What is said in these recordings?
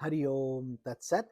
Hari Om Tat Sat.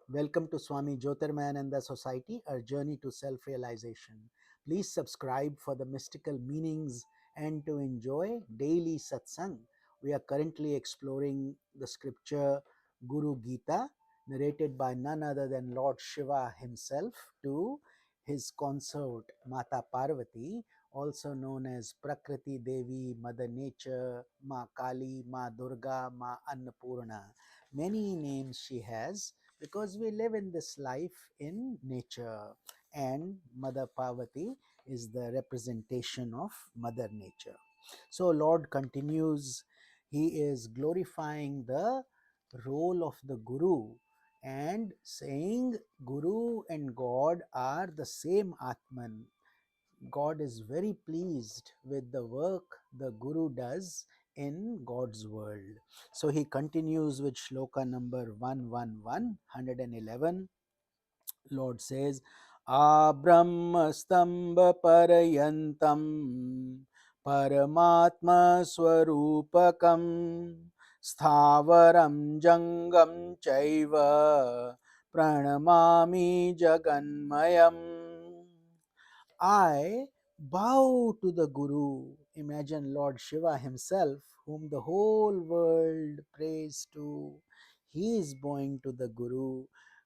Welcome to Swami Jyotirmayananda Society, our journey to self realization. Please subscribe for the mystical meanings and to enjoy daily Satsang. We are currently exploring the scripture Guru Gita, narrated by none other than Lord Shiva himself to his consort Mata Parvati, also known as Prakriti Devi, Mother Nature, Ma Kali, Ma Durga, Ma Annapurna. Many names she has because we live in this life in nature, and Mother Parvati is the representation of Mother Nature. So Lord continues, he is glorifying the role of the Guru and saying Guru and God are the same Atman. God is very pleased with the work the Guru does in God's world. So he continues with shloka number 111. Lord says, Abrahmastamba parayantam Paramatma swarupakam Sthavaram jangam chaiva Pranamami jaganmayam. I bow to the Guru. Imagine Lord Shiva himself, whom the whole world prays to. He is bowing to the Guru.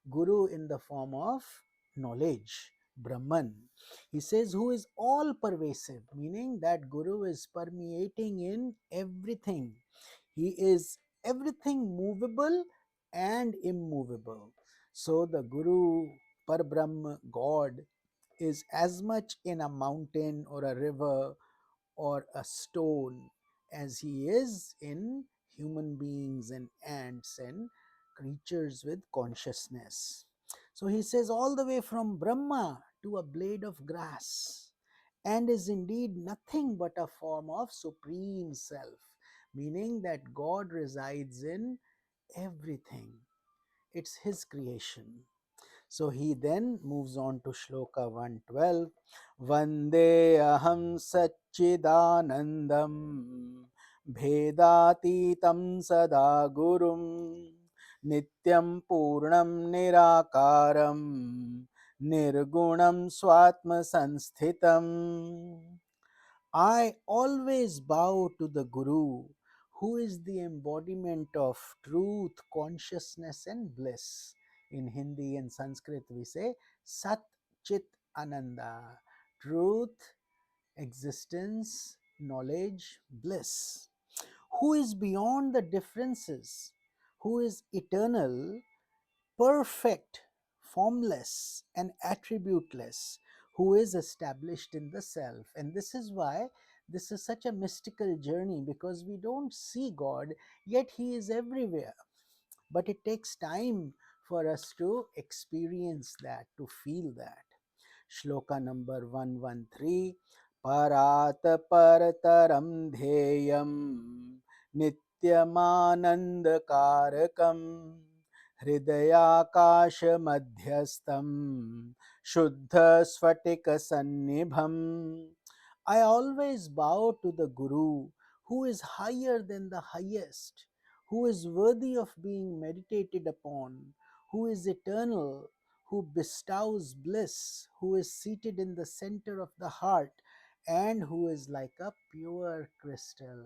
Guru in the form of knowledge, Brahman. He says, who is all pervasive, meaning that Guru is permeating in everything. He is everything movable and immovable. So the Guru, Parbrahma, God, is as much in a mountain or a river or a stone as he is in human beings and ants and creatures with consciousness. So he says, all the way from Brahma to a blade of grass, and is indeed nothing but a form of supreme self, meaning that God resides in everything. It's his creation. So he then moves on to shloka 112. Vande aham satchidanandam bhedatitam sada gurum nityam purnam nirakaram nirgunam swatma sansthitam. I always bow to the Guru, who is the embodiment of truth, consciousness, and bliss. In Hindi and Sanskrit, we say Sat Chit Ananda, truth, existence, knowledge, bliss. Who is beyond the differences, who is eternal, perfect, formless, and attributeless, who is established in the self. And this is why this is such a mystical journey, because we don't see God, yet He is everywhere. But it takes time for us to experience that, to feel that. Shloka number 113. Parat parataram dheyam nityamanandakarakam हृदयाकाशमध्यस्थं शुद्धस्फटिकसन्निभम्. I always bow to the Guru, who is higher than the highest, who is worthy of being meditated upon, who is eternal, who bestows bliss, who is seated in the center of the heart, and who is like a pure crystal.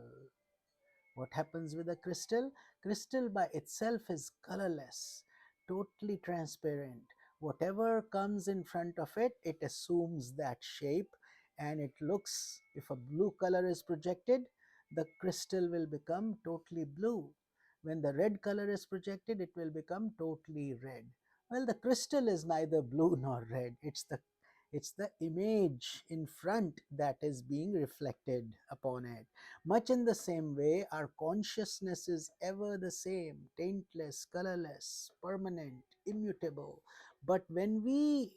What happens with a crystal? Crystal by itself is colorless, totally transparent. Whatever comes in front of it, it assumes that shape, and it looks, if a blue color is projected, the crystal will become totally blue. When the red color is projected, it will become totally red. Well, the crystal is neither blue nor red. It's the image in front that is being reflected upon it. Much in the same way, our consciousness is ever the same, taintless, colorless, permanent, immutable. But when we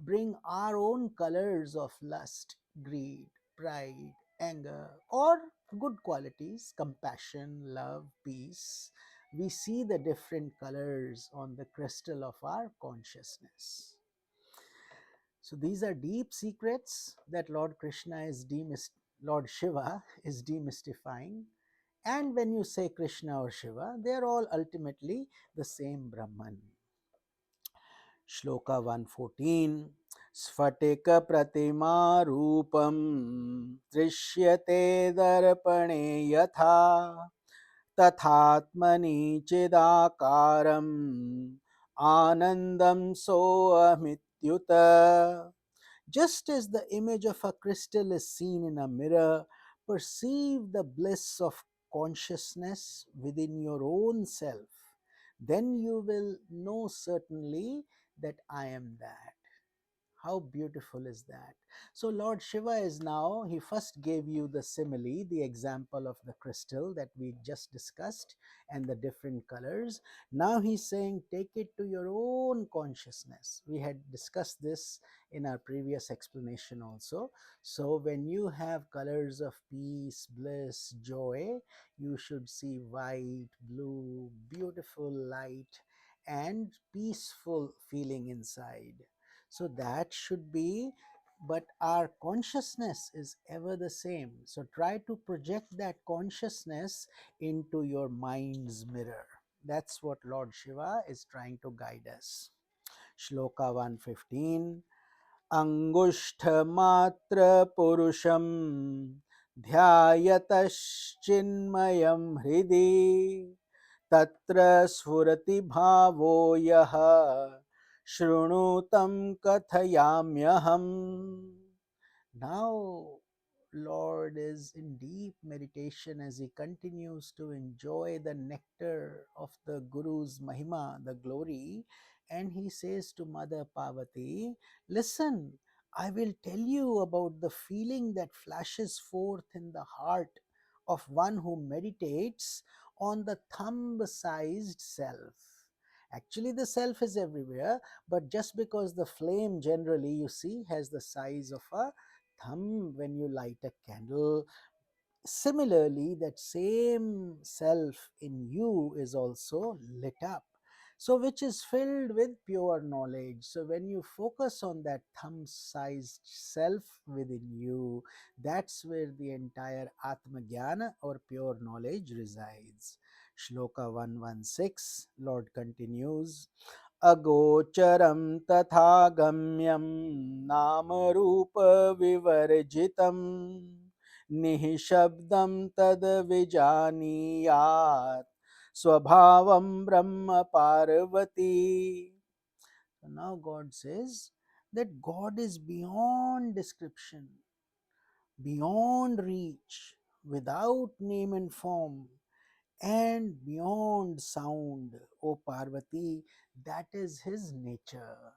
bring our own colors of lust, greed, pride, anger, or good qualities, compassion, love, peace, we see the different colors on the crystal of our consciousness. So these are deep secrets that Lord Shiva is demystifying, And when you say Krishna or Shiva, they are all ultimately the same Brahman. Shloka 114. Sfatika pratima rupam drishyate darpane yatha tathatmani chidakaram anandam soamityuta. Just as the image of a crystal is seen in a mirror, perceive the bliss of consciousness within your own self. Then you will know certainly that I am that. How beautiful is that? So, Lord Shiva is now, he first gave you the simile, the example of the crystal that we just discussed and the different colors. Now he's saying, take it to your own consciousness. We had discussed this in our previous explanation also. So, when you have colors of peace, bliss, joy, you should see white, blue, beautiful light, and peaceful feeling inside. So that should be, but our consciousness is ever the same. So try to project that consciousness into your mind's mirror. That's what Lord Shiva is trying to guide us. Shloka 115. Angushtamatra purusham ध्यायतश्चिन्मयं हृदि तत्र स्फुरति भावो यः शृणुतं कथयाम्यहम्. Now, Lord is in deep meditation as he continues to enjoy the nectar of the Guru's Mahima, the glory, and he says to Mother Parvati, listen, I will tell you about the feeling that flashes forth in the heart of one who meditates on the thumb sized self. Actually, the self is everywhere, but just because the flame generally, you see, has the size of a thumb when you light a candle, similarly that same self in you is also lit up, so which is filled with pure knowledge. So when you focus on that thumb sized self within you, that's where the entire atma jnana or pure knowledge resides. Shloka 116, Lord continues, अगोचरं तथा गम्यं नाम रूप विवर्जितं निःशब्दं तद् विजानीयात् स्वभावं ब्रह्म Parvati. So now God says that God is beyond description, beyond reach, without name and form, and beyond sound. O Parvati, that is his nature.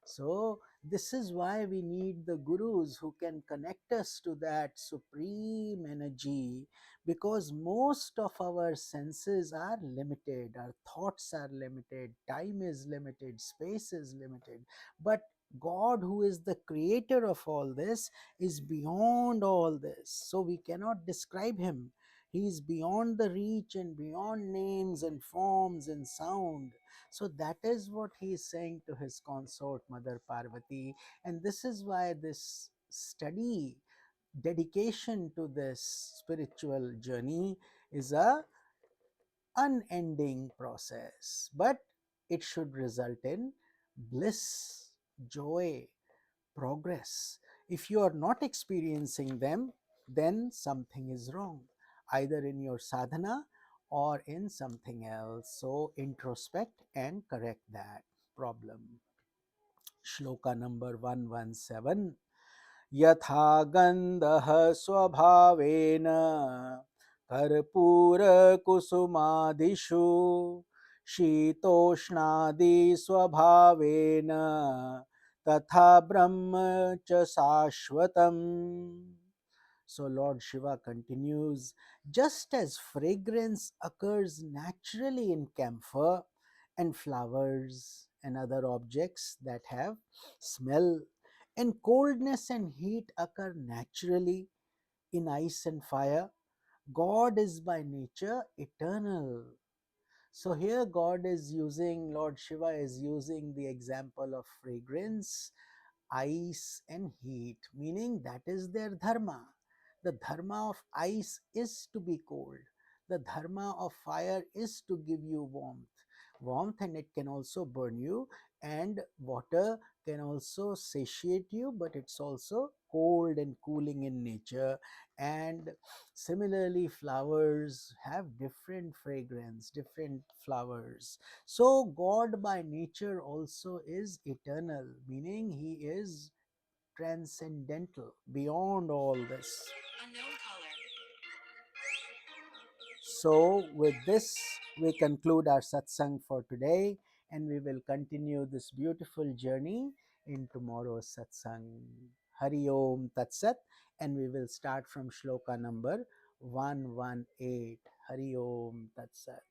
So this is why we need the gurus who can connect us to that supreme energy, because most of our senses are limited, our thoughts are limited, time is limited, space is limited, but God, who is the creator of all this, is beyond all this, so we cannot describe him. He is beyond the reach and beyond names and forms and sound. So that is what he is saying to his consort, Mother Parvati. And this is why this study, dedication to this spiritual journey is a unending process. But it should result in bliss, joy, progress. If you are not experiencing them, then something is wrong, either in your sadhana or in something else. So introspect and correct that problem. Shloka number 117. यथा गन्धः स्वभावेन कर्पूरकुसुमादिषु शीतोष्णादिस्वभावेन तथा ब्रह्म च शाश्वतम्. So Lord Shiva continues, just as fragrance occurs naturally in camphor and flowers and other objects that have smell, and coldness and heat occur naturally in ice and fire, God is by nature eternal. So here God is using, Lord Shiva is using the example of fragrance, ice and heat, meaning that is their dharma. The dharma of ice is to be cold. The dharma of fire is to give you warmth, and it can also burn you, and water can also satiate you, but it's also cold and cooling in nature. And similarly, flowers have different fragrance, different flowers. So God by nature also is eternal, meaning he is transcendental, beyond all this. So, with this, we conclude our satsang for today, and we will continue this beautiful journey in tomorrow's satsang. Hari Om Tat Sat, and we will start from shloka number 118. Hari Om Tat Sat.